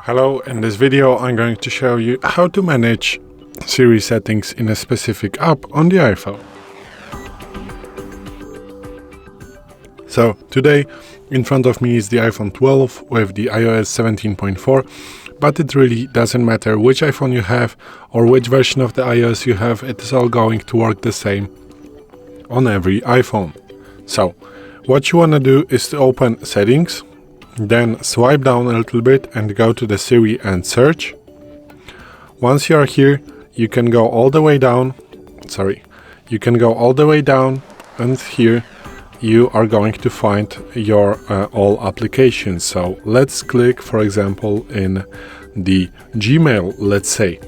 Hello, in this video I'm going to show you how to manage Siri settings in a specific app on the iPhone. So today in front of me is the iPhone 12 with the iOS 17.4, but it really doesn't matter which iPhone you have or which version of the iOS you have, it is all going to work the same on every iPhone. So what you want to do is to open settings, then swipe down a little bit and go to the Siri and search. Once you are here, you can go all the way down. And here you are going to find your all applications. So let's click, for example, in the Gmail, let's say.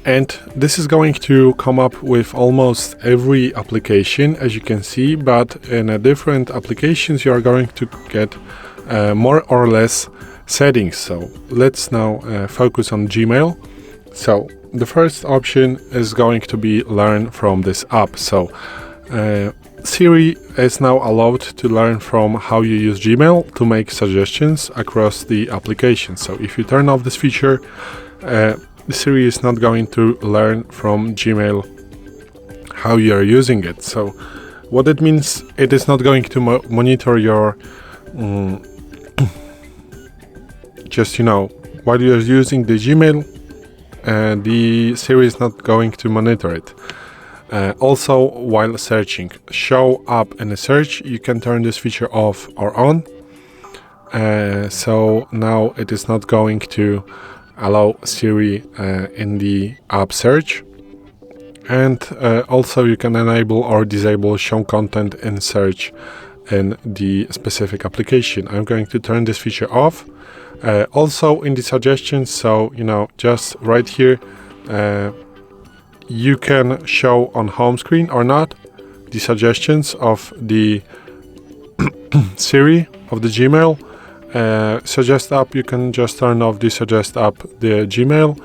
And this is going to come up with almost every application, as you can see, but in different applications you are going to get more or less settings. So let's now focus on Gmail. So the first option is going to be learn from this app. So Siri is now allowed to learn from how you use Gmail to make suggestions across the application. So if you turn off this feature, Siri is not going to learn from Gmail how you are using it. So what it means, it is not going to monitor your while you are using the Gmail, the Siri is not going to monitor it. Also, while searching, show up in a search, you can turn this feature off or on. So now it is not going to allow Siri in the app search. And also you can enable or disable show content in search in the specific application. I'm going to turn this feature off. Also in the suggestions, so just right here, you can show on home screen or not the suggestions of the Siri of the Gmail. Suggest app, you can just turn off the suggest app, the Gmail,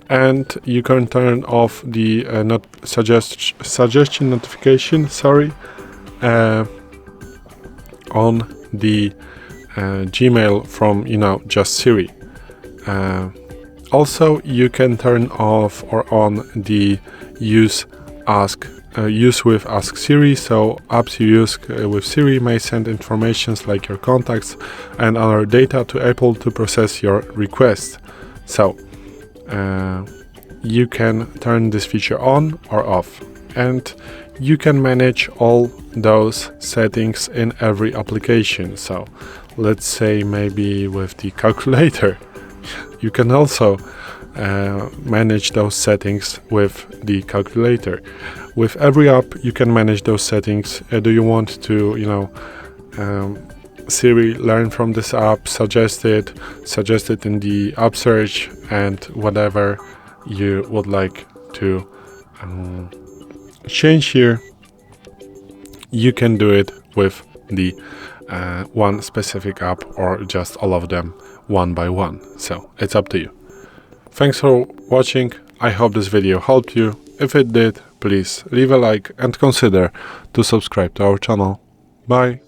and you can turn off the suggestion notification, on the Gmail from just Siri. Also, you can turn off or on the use with Ask Siri. So apps you use with Siri may send informations like your contacts and other data to Apple to process your request. So you can turn this feature on or off, and you can manage all those settings in every application. So let's say maybe with the calculator, you can also manage those settings with the calculator. With every app, you can manage those settings. Do you want to, Siri learn from this app, suggest it in the app search, and whatever you would like to change here, you can do it with the one specific app or just all of them one by one. So it's up to you. Thanks for watching. I hope this video helped you. If it did, please leave a like and consider to subscribe to our channel. Bye.